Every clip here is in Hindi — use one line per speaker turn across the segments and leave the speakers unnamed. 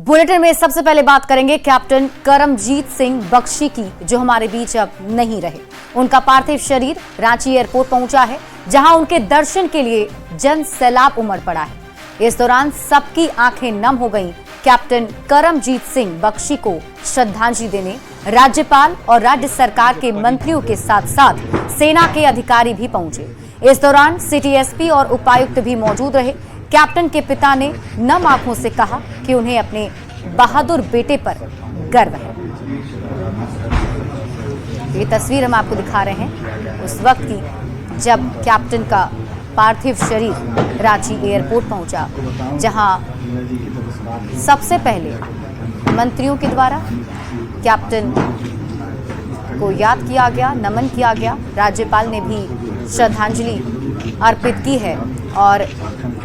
बुलेटिन में सबसे पहले बात करेंगे कैप्टन करमजीत सिंह बख्शी की, जो हमारे बीच अब नहीं रहे। उनका पार्थिव शरीर रांची एयरपोर्ट पहुंचा है, जहां उनके दर्शन के लिए जन सैलाब उमड़ पड़ा है। इस दौरान सबकी आंखें नम हो गईं। कैप्टन करमजीत सिंह बख्शी को श्रद्धांजलि देने राज्यपाल और राज्य सरकार के मंत्रियों के साथ साथ सेना के अधिकारी भी पहुंचे। इस दौरान सिटी एसपी और उपायुक्त भी मौजूद रहे। कैप्टन के पिता ने नम आंखों से कहा कि उन्हें अपने बहादुर बेटे पर गर्व है। ये तस्वीर हम आपको दिखा रहे हैं उस वक्त की जब कैप्टन का पार्थिव शरीर रांची एयरपोर्ट पहुंचा, जहां सबसे पहले मंत्रियों के द्वारा कैप्टन को याद किया गया, नमन किया गया। राज्यपाल ने भी श्रद्धांजलि अर्पित की है और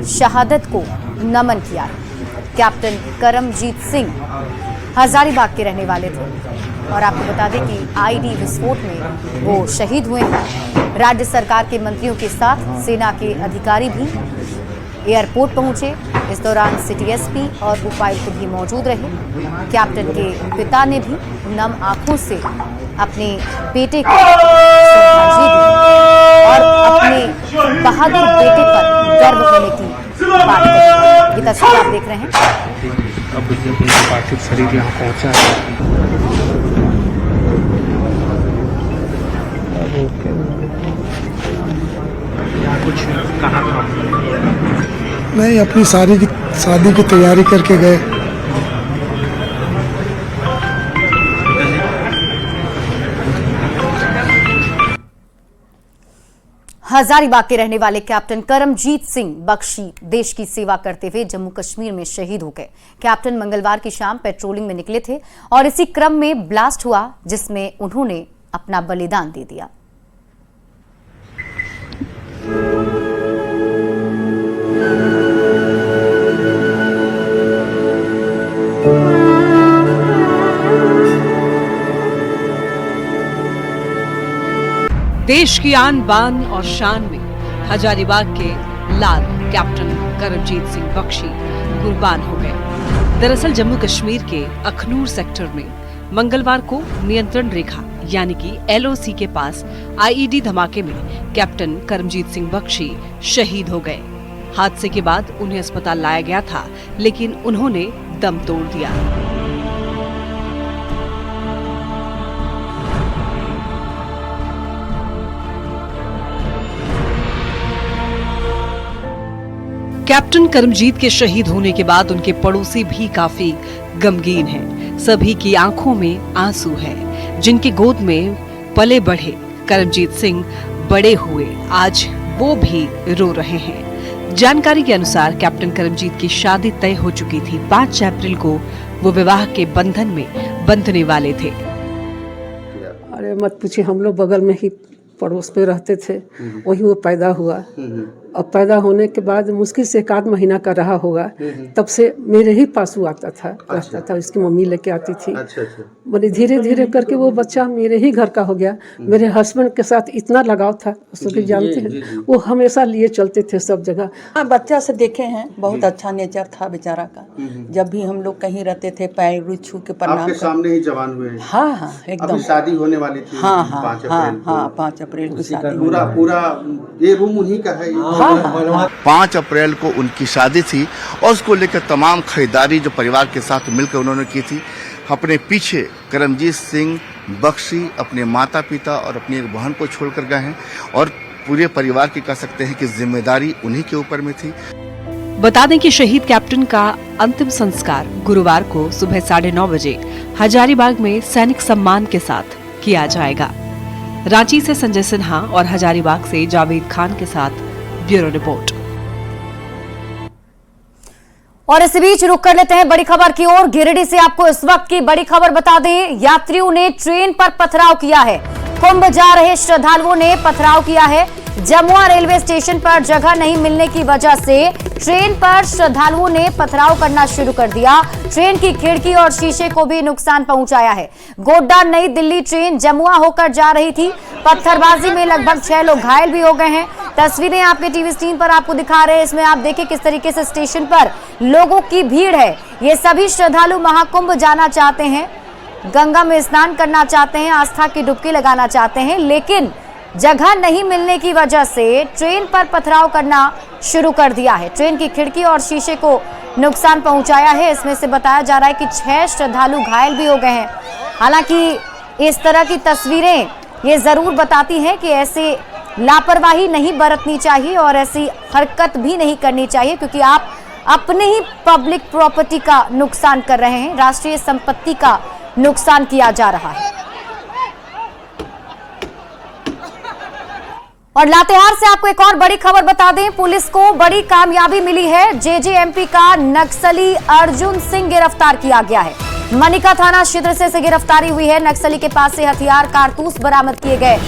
शहादत को नमन किया है। कैप्टन करमजीत सिंह हजारीबाग के रहने वाले थे और आपको बता दें कि आईडी विस्फोट में वो शहीद हुए हैं। राज्य सरकार के मंत्रियों के साथ सेना के अधिकारी भी एयरपोर्ट पहुंचे। इस दौरान सिटी एसपी और उपायुक्त भी मौजूद रहे। कैप्टन के पिता ने भी नम आंखों से अपने बेटे को श्रद्धांजलि दी और अपने बहादुर बेटे पर गर्व होने की बात कही। ये तस्वीर आप देख रहे हैं।
अब पार्थिव शरीर यहाँ पहुँचा है। कुछ कहा
नहीं, अपनी शादी की तैयारी करके गए।
हजारीबाग के रहने वाले कैप्टन करमजीत सिंह बख्शी देश की सेवा करते हुए जम्मू कश्मीर में शहीद हो गए। कैप्टन मंगलवार की शाम पेट्रोलिंग में निकले थे और इसी क्रम में ब्लास्ट हुआ, जिसमें उन्होंने अपना बलिदान दे दिया।
देश की आन बान और शान में हजारीबाग के लाल कैप्टन करमजीत सिंह बख्शी कुर्बान हो गए। दरअसल जम्मू कश्मीर के अखनूर सेक्टर में मंगलवार को नियंत्रण रेखा यानी कि एलओसी के पास आईईडी धमाके में कैप्टन करमजीत सिंह बख्शी शहीद हो गए। हादसे के बाद उन्हें अस्पताल लाया गया था, लेकिन उन्होंने दम तोड़ दिया। कैप्टन करमजीत के शहीद होने के बाद उनके पड़ोसी भी काफी गमगीन हैं। सभी की आंखों में आंसू है। जिनकी गोद में पले बढ़े करमजीत सिंह बड़े हुए, आज वो भी रो रहे हैं। जानकारी के अनुसार कैप्टन करमजीत की शादी तय हो चुकी थी। 5 अप्रैल को वो विवाह के बंधन में बंधने वाले थे।
अरे मत पूछिए, हम लोग बगल में ही पड़ोस में रहते थे, वही वो पैदा हुआ। अब पैदा होने के बाद मुश्किल से 1 आध महीना का रहा होगा, तब से मेरे ही पास वो आता था, रहता था। उसकी मम्मी लेके आती थी। मैंने धीरे धीरे करके वो बच्चा मेरे ही घर का हो गया। मेरे हस्बैंड के साथ इतना लगाव था, सभी जानते हैं, वो हमेशा लिए चलते थे सब जगह।
हाँ, बच्चा से देखे हैं, बहुत अच्छा नेचर था बेचारा का। जब भी हम लोग कहीं रहते थे, पैर छू के प्रणाम।
आपके सामने ही जवान हुए हैं?
हाँ हाँ, एकदम।
शादी होने वाली थी?
हाँ हाँ हाँ, 5 अप्रैल को शादी।
पूरा ये रूम उन्हीं का है?
हाँ।
5 अप्रैल को उनकी शादी थी और उसको लेकर तमाम खरीदारी जो परिवार के साथ मिलकर उन्होंने की थी। अपने पीछे करमजीत सिंह बख्शी अपने माता पिता और अपनी एक बहन को छोड़कर गए हैं और पूरे परिवार की कह सकते हैं कि जिम्मेदारी उन्हीं के ऊपर में थी।
बता दें कि शहीद कैप्टन का अंतिम संस्कार गुरुवार को सुबह 9:30 बजे हजारीबाग में सैनिक सम्मान के साथ किया जाएगा। रांची से संजय सिन्हा और हजारीबाग से जावेद खान के साथ ब्यूरो रिपोर्ट।
और इस बीच रुक कर लेते हैं बड़ी खबर की ओर। गिरिडीह से आपको इस वक्त की बड़ी खबर बता दें, यात्रियों ने ट्रेन पर पथराव किया है। कुंभ जा रहे श्रद्धालुओं ने पथराव किया है। जमुआ रेलवे स्टेशन पर जगह नहीं मिलने की वजह से ट्रेन पर श्रद्धालुओं ने पथराव करना शुरू कर दिया। ट्रेन की खिड़की और शीशे को भी नुकसान पहुंचाया है। गोड्डा नई दिल्ली ट्रेन जमुआ होकर जा रही थी। पत्थरबाजी में लगभग 6 लोग घायल भी हो गए हैं। तस्वीरें आपके टीवी स्क्रीन पर आपको दिखा रहे हैं। इसमें आप देखिए किस तरीके से स्टेशन पर लोगों की भीड़ है। ये सभी श्रद्धालु महाकुंभ जाना चाहते हैं, गंगा में स्नान करना चाहते हैं, आस्था की डुबकी लगाना चाहते हैं, लेकिन जगह नहीं मिलने की वजह से ट्रेन पर पथराव करना शुरू कर दिया है। ट्रेन की खिड़की और शीशे को नुकसान पहुंचाया है। इसमें से बताया जा रहा है कि 6 श्रद्धालु घायल भी हो गए हैं। हालांकि इस तरह की तस्वीरें ये जरूर बताती हैं कि ऐसे लापरवाही नहीं बरतनी चाहिए और ऐसी हरकत भी नहीं करनी चाहिए, क्योंकि आप अपने ही पब्लिक प्रॉपर्टी का नुकसान कर रहे हैं, राष्ट्रीय संपत्ति का नुकसान किया जा रहा है। और लातेहार से आपको एक और बड़ी खबर बता दें, पुलिस को बड़ी कामयाबी मिली है। जेजेएमपी का नक्सली अर्जुन सिंह गिरफ्तार किया गया है। मनिका थाना क्षेत्र से गिरफ्तारी हुई है। नक्सली के पास से हथियार कारतूस बरामद किए गए।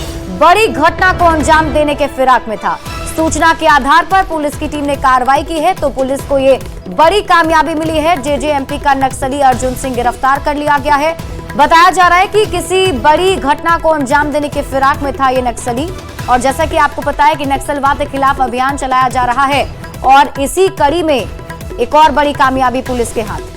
बड़ी घटना को अंजाम देने के फिराक में था। सूचना के आधार पर पुलिस की टीम ने कार्रवाई की है, तो पुलिस को ये बड़ी कामयाबी मिली है। जेजेएमपी का नक्सली अर्जुन सिंह गिरफ्तार कर लिया गया है। बताया जा रहा है कि किसी बड़ी घटना को अंजाम देने के फिराक में था ये नक्सली, और जैसा कि आपको पता है कि नक्सलवाद के खिलाफ अभियान चलाया जा रहा है, और इसी कड़ी में एक और बड़ी कामयाबी पुलिस के हाथ।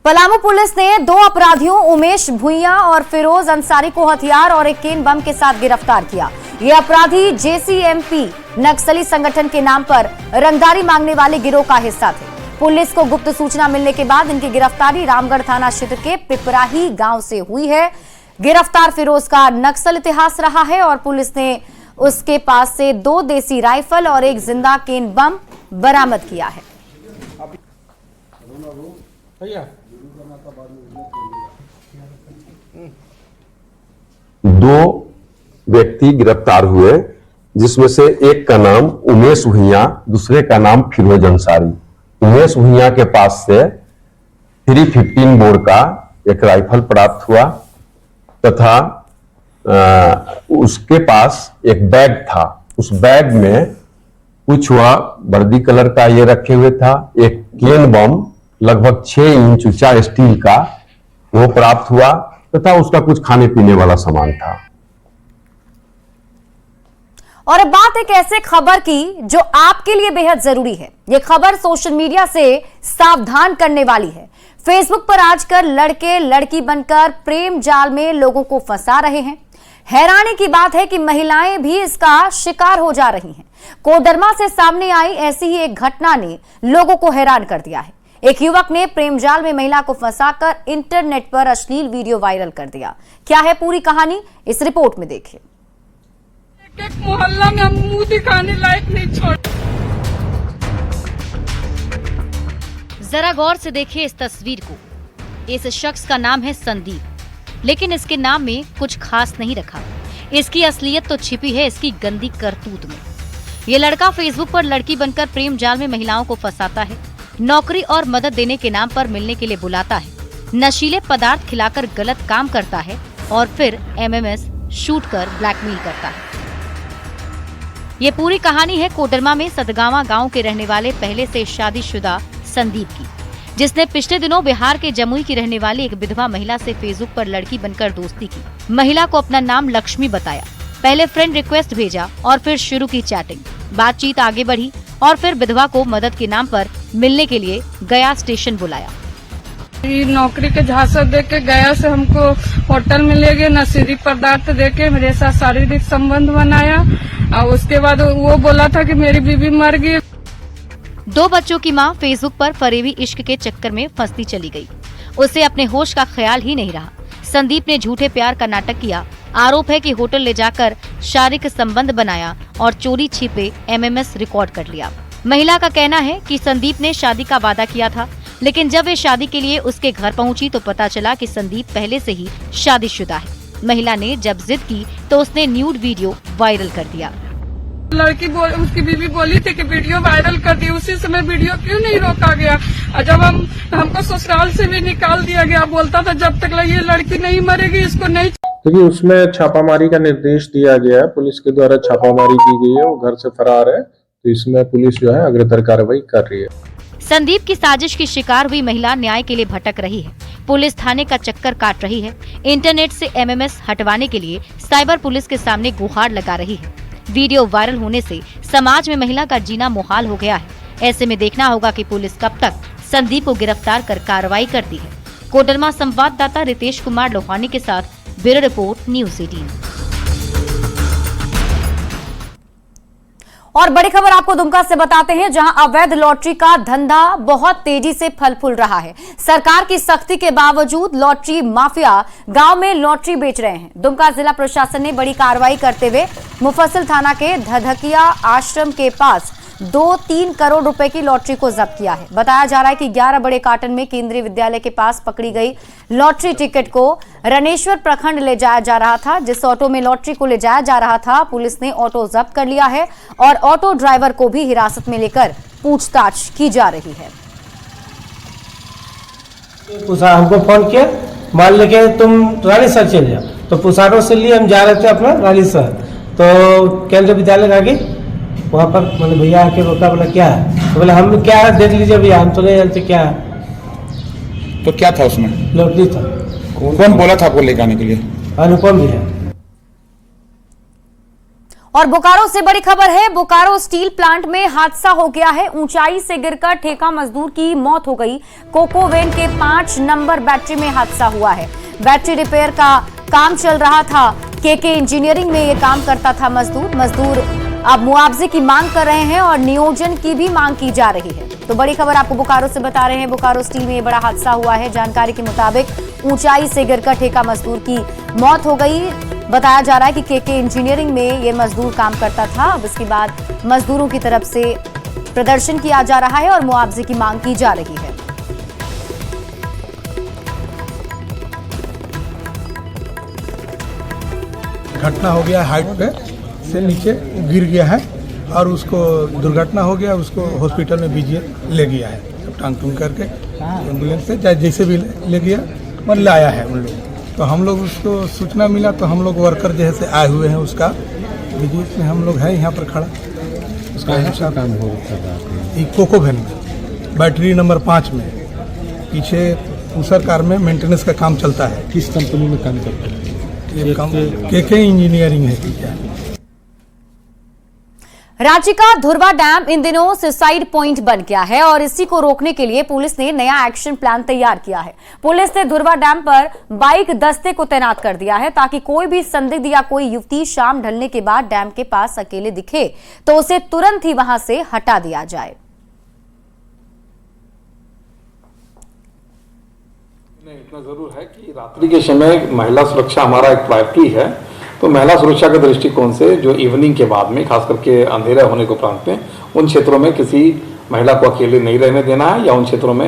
पलामू पुलिस ने 2 अपराधियों उमेश भुइया और फिरोज अंसारी को हथियार और एक केन बम के साथ गिरफ्तार किया। ये अपराधी जेसीएमपी नक्सली संगठन के नाम पर रंगदारी मांगने वाले गिरोह का हिस्सा थे। पुलिस को गुप्त सूचना मिलने के बाद इनकी गिरफ्तारी रामगढ़ थाना क्षेत्र के पिपराही गांव से हुई है। गिरफ्तार फिरोज का नक्सल इतिहास रहा है और पुलिस ने उसके पास से 2 देसी राइफल और एक जिंदा केन बम बरामद किया है।
दो व्यक्ति गिरफ्तार हुए, जिसमें से एक का नाम उमेश भुइया, दूसरे का नाम फिरोज अंसारी। उमेश भुइया के पास से 315 बोर का एक राइफल प्राप्त हुआ तथा उसके पास एक बैग था। उस बैग में कुछ वह वर्दी कलर का ये रखे हुए था। एक केन बम लगभग 6 इंच ऊंचा स्टील का वो प्राप्त हुआ तथा उसका कुछ खाने पीने वाला सामान था।
और अब बात एक ऐसे खबर की जो आपके लिए बेहद जरूरी है। यह खबर सोशल मीडिया से सावधान करने वाली है। फेसबुक पर आजकल लड़के लड़की बनकर प्रेम जाल में लोगों को फंसा रहे हैं। हैरानी की बात है कि महिलाएं भी इसका शिकार हो जा रही हैं। कोडरमा से सामने आई ऐसी ही एक घटना ने लोगों को हैरान कर दिया है। एक युवक ने प्रेम जाल में महिला को फंसाकर इंटरनेट पर अश्लील वीडियो वायरल कर दिया। क्या है पूरी कहानी, इस रिपोर्ट में देखिए।
एक मोहल्ला में हम मुंह दिखाने लायक नहीं छोड़।
जरा गौर से देखिए इस तस्वीर को। इस शख्स का नाम है संदीप, लेकिन इसके नाम में कुछ खास नहीं रखा। इसकी असलियत तो छिपी है इसकी गंदी करतूत में। ये लड़का फेसबुक पर लड़की बनकर प्रेम जाल में महिलाओं को फंसाता है, नौकरी और मदद देने के नाम पर मिलने के लिए बुलाता है, नशीले पदार्थ खिलाकर गलत काम करता है और फिर एमएमएस शूट कर ब्लैकमेल करता है। ये पूरी कहानी है कोडरमा में सदगावा गांव के रहने वाले पहले से शादीशुदा संदीप की, जिसने पिछले दिनों बिहार के जमुई की रहने वाली एक विधवा महिला से फेसबुक पर लड़की बनकर दोस्ती की। महिला को अपना नाम लक्ष्मी बताया, पहले फ्रेंड रिक्वेस्ट भेजा और फिर शुरू की चैटिंग। बातचीत आगे बढ़ी और फिर विधवा को मदद के नाम पर मिलने के लिए गया स्टेशन बुलाया।
नौकरी के झांसा देके गया से हमको होटल में ले गए, नशीली पदार्थ देके मेरे साथ शारीरिक संबंध बनाया और उसके बाद वो बोला था कि मेरी बीवी मर गई।
2 बच्चों की मां फेसबुक पर फरेबी इश्क के चक्कर में फंसती चली गई। उसे अपने होश का ख्याल ही नहीं रहा। संदीप ने झूठे प्यार का नाटक किया। आरोप है कि होटल ले जाकर शारीरिक संबंध बनाया और चोरी छिपे एमएमएस रिकॉर्ड कर लिया। महिला का कहना है कि संदीप ने शादी का वादा किया था, लेकिन जब वे शादी के लिए उसके घर पहुंची तो पता चला कि संदीप पहले से ही शादीशुदा है। महिला ने जब जिद की तो उसने न्यूड वीडियो वायरल कर दिया।
लड़की उसकी बीवी बोली थी कि वीडियो वायरल कर दी, उसी समय वीडियो क्यों नहीं रोका गया? और जब हमको ससुराल से भी निकाल दिया गया, बोलता था जब तक ये लड़की नहीं मरेगी इसको नहीं।
देखिए, उसमें छापामारी का निर्देश दिया गया है, पुलिस के द्वारा छापामारी की गई है, वो घर से फरार है, तो इसमें पुलिस जो है अग्रतर कार्रवाई कर रही है।
संदीप की साजिश की शिकार हुई महिला न्याय के लिए भटक रही है, पुलिस थाने का चक्कर काट रही है। इंटरनेट से एमएमएस हटवाने के लिए साइबर पुलिस के सामने गुहार लगा रही है। वीडियो वायरल होने से समाज में महिला का जीना मुहाल हो गया है। ऐसे में देखना होगा कि पुलिस कब तक संदीप को गिरफ्तार कर कार्रवाई करती है। कोडरमा संवाददाता रितेश कुमार लोहानी के साथ ब्यूरो रिपोर्ट न्यूज़ 18। और बड़ी खबर आपको दुमका से बताते हैं, जहां अवैध लॉटरी का धंधा बहुत तेजी से फल फूल रहा है। सरकार की सख्ती के बावजूद लॉटरी माफिया गांव में लॉटरी बेच रहे हैं। दुमका जिला प्रशासन ने बड़ी कार्रवाई करते हुए मुफस्सिल थाना के धधकिया आश्रम के पास 2-3 करोड़ रुपए की लॉटरी को जब्त किया है। बताया जा रहा है कि 11 बड़े कार्टन में केंद्रीय विद्यालय के पास पकड़ी गई लॉटरी टिकट को रनेश्वर प्रखंड ले जाया जा रहा था। जिस ऑटो में लॉटरी को ले जाया जा रहा था, पुलिस ने ऑटो जब्त कर लिया है और ऑटो ड्राइवर को भी हिरासत में लेकर पूछताछ की जा रही है।
हमको फोन किया, मान लेके तुम रानीसर चले जाओ, तो पुसारों से लिए हम जा रहे थे अपना रानीसर, तो केंद्रीय विद्यालय के आगे वहाँ पर मैंने भैया आके रोका, बोला क्या है, तो बोले हम क्या है देख लीजिए भैया, हम तो नहीं जानते क्या है।
तो क्या था उसमें?
लॉटरी था।
कौन बोला था आपको लेकर आने के लिए?
अनुपम भैया।
और बोकारो से बड़ी खबर है, बोकारो स्टील प्लांट में हादसा हो गया है। ऊंचाई से गिरकर ठेका मजदूर की मौत हो गई। कोको वैन के 5 नंबर बैटरी में हादसा हुआ है। बैटरी रिपेयर का काम चल रहा था। केके इंजीनियरिंग में ये काम करता था मजदूर अब मुआवजे की मांग कर रहे हैं और नियोजन की भी मांग की जा रही है। तो बड़ी खबर आपको बोकारो से बता रहे हैं, बोकारो स्टील में ये बड़ा हादसा हुआ है। जानकारी के मुताबिक ऊंचाई से गिरकर ठेका मजदूर की मौत हो गई। बताया जा रहा है कि केके इंजीनियरिंग में ये मजदूर काम करता था। अब इसके बाद मजदूरों की तरफ से प्रदर्शन किया जा रहा है और मुआवजे की मांग की जा रही है।
घटना हो गया, हाइट पे से नीचे गिर गया है और उसको दुर्घटना हो गया, उसको हॉस्पिटल में बीजीए ले गया है, टांग टूंग करके एम्बुलेंस से जैसे भी ले गया और लाया है उन लोग। तो हम लोग उसको सूचना मिला तो हम लोग वर्कर जैसे आए हुए हैं, उसका विजिट में हम लोग हैं यहाँ पर खड़ा। उसका काम हो रहा है कोको वैन में, बैटरी नंबर 5 में, पीछे उषर कार में मेंटेनेंस का काम चलता है।
किस कंपनी में काम करता है?
ये काम केके इंजीनियरिंग है। क्या
रांची का धुरवा डैम इन दिनों सुसाइड पॉइंट बन गया है और इसी को रोकने के लिए पुलिस ने नया एक्शन प्लान तैयार किया है। पुलिस ने धुरवा डैम पर बाइक दस्ते को तैनात कर दिया है ताकि कोई भी संदिग्ध या कोई युवती शाम ढलने के बाद डैम के पास अकेले दिखे तो उसे तुरंत ही वहां से हटा दिया जाए।
इतना जरूर है कि रात्रि के समय महिला सुरक्षा हमारा एक प्रायोरिटी है, तो महिला सुरक्षा के दृष्टिकोण से जो इवनिंग के बाद में खास करके अंधेरा होने को उपरांत में उन क्षेत्रों में किसी महिला को अकेले नहीं रहने देना है, या उन क्षेत्रों में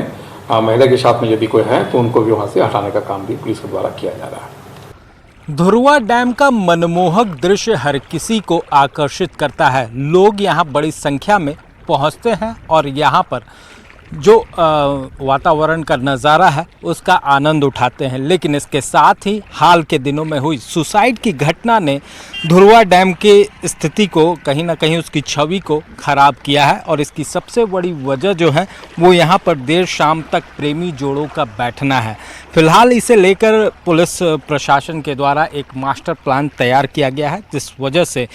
महिला के साथ में यदि कोई है तो उनको भी वहां से हटाने का काम भी पुलिस के द्वारा किया जा रहा है।
धुरवा डैम का मनमोहक दृश्य हर किसी को आकर्षित करता है। लोग यहाँ बड़ी संख्या में पहुँचते हैं और यहाँ पर जो वातावरण का नज़ारा है उसका आनंद उठाते हैं। लेकिन इसके साथ ही हाल के दिनों में हुई सुसाइड की घटना ने धुरवा डैम की स्थिति को कहीं ना कहीं उसकी छवि को ख़राब किया है और इसकी सबसे बड़ी वजह जो है वो यहाँ पर देर शाम तक प्रेमी जोड़ों का बैठना है। फिलहाल इसे लेकर पुलिस प्रशासन के द्वारा एक मास्टर प्लान तैयार किया गया है, जिस वजह से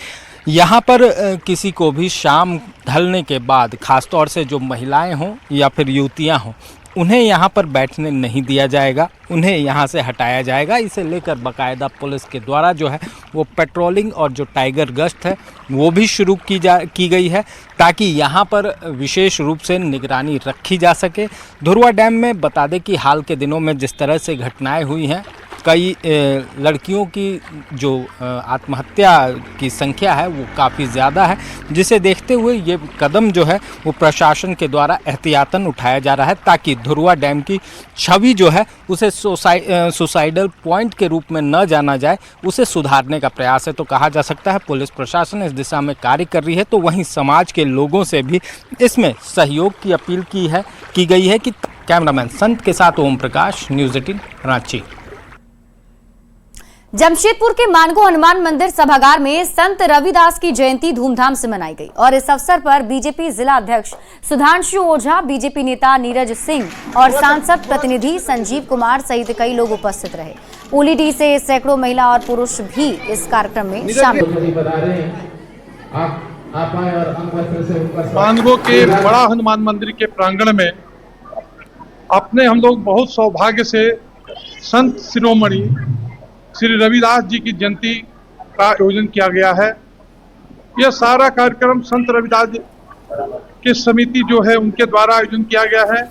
यहाँ पर किसी को भी शाम ढलने के बाद खासतौर से जो महिलाएं हों या फिर युवतियाँ हों उन्हें यहाँ पर बैठने नहीं दिया जाएगा, उन्हें यहाँ से हटाया जाएगा। इसे लेकर बाकायदा पुलिस के द्वारा जो है वो पेट्रोलिंग और जो टाइगर गश्त है वो भी शुरू की गई है ताकि यहाँ पर विशेष रूप से निगरानी रखी जा सके। धुरवा डैम में बता दें कि हाल के दिनों में जिस तरह से घटनाएं हुई हैं, कई लड़कियों की जो आत्महत्या की संख्या है वो काफ़ी ज़्यादा है, जिसे देखते हुए ये कदम जो है वो प्रशासन के द्वारा एहतियातन उठाया जा रहा है ताकि धुरवा डैम की छवि जो है उसे सुसाइडल पॉइंट के रूप में न जाना जाए, उसे सुधारने का प्रयास है। तो कहा जा सकता है पुलिस प्रशासन इस दिशा में कार्य कर रही है, तो वहीं समाज के लोगों से भी इसमें सहयोग की अपील की गई है। कि कैमरामैन संत के साथ ओम प्रकाश, न्यूज़ 18 रांची।
जमशेदपुर के मानगो हनुमान मंदिर सभागार में संत रविदास की जयंती धूमधाम से मनाई गई और इस अवसर पर बीजेपी जिला अध्यक्ष सुधांशु ओझा, बीजेपी नेता नीरज सिंह और सांसद प्रतिनिधि संजीव कुमार सहित कई लोग उपस्थित रहे। ओलीडी से सैकड़ों महिला और पुरुष भी इस कार्यक्रम में शामिल।
मानगो के बड़ा हनुमान मंदिर के प्रांगण में अपने हम लोग बहुत सौभाग्य से संत शिरोमणि श्री रविदास जी की जयंती का आयोजन किया गया है। यह सारा कार्यक्रम संत रविदास जी की समिति जो है उनके द्वारा आयोजन किया गया है।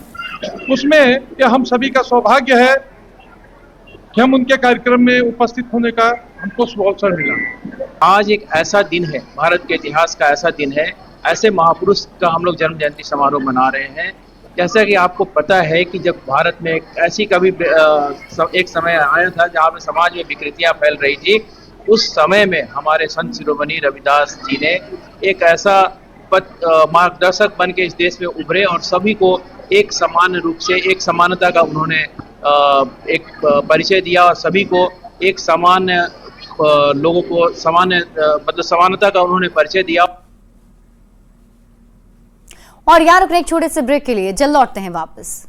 उसमें यह हम सभी का सौभाग्य है कि हम उनके कार्यक्रम में उपस्थित होने का हमको अवसर मिला।
आज एक ऐसा दिन है, भारत के इतिहास का ऐसा दिन है, ऐसे महापुरुष का हम लोग जन्म जयंती समारोह मना रहे हैं। जैसा कि आपको पता है कि जब भारत में ऐसी कभी एक समय आया था जहाँ पे समाज में विकृतियाँ फैल रही थी, उस समय में हमारे संत शिरोमणि रविदास जी ने एक ऐसा मार्गदर्शक बन के इस देश में उभरे और सभी को एक समान रूप से एक समानता का उन्होंने एक परिचय दिया और सभी को एक समान लोगों को मतलब समानता का उन्होंने परिचय दिया।
और यार, एक छोटे से ब्रेक के लिए जल्द लौटते हैं वापस।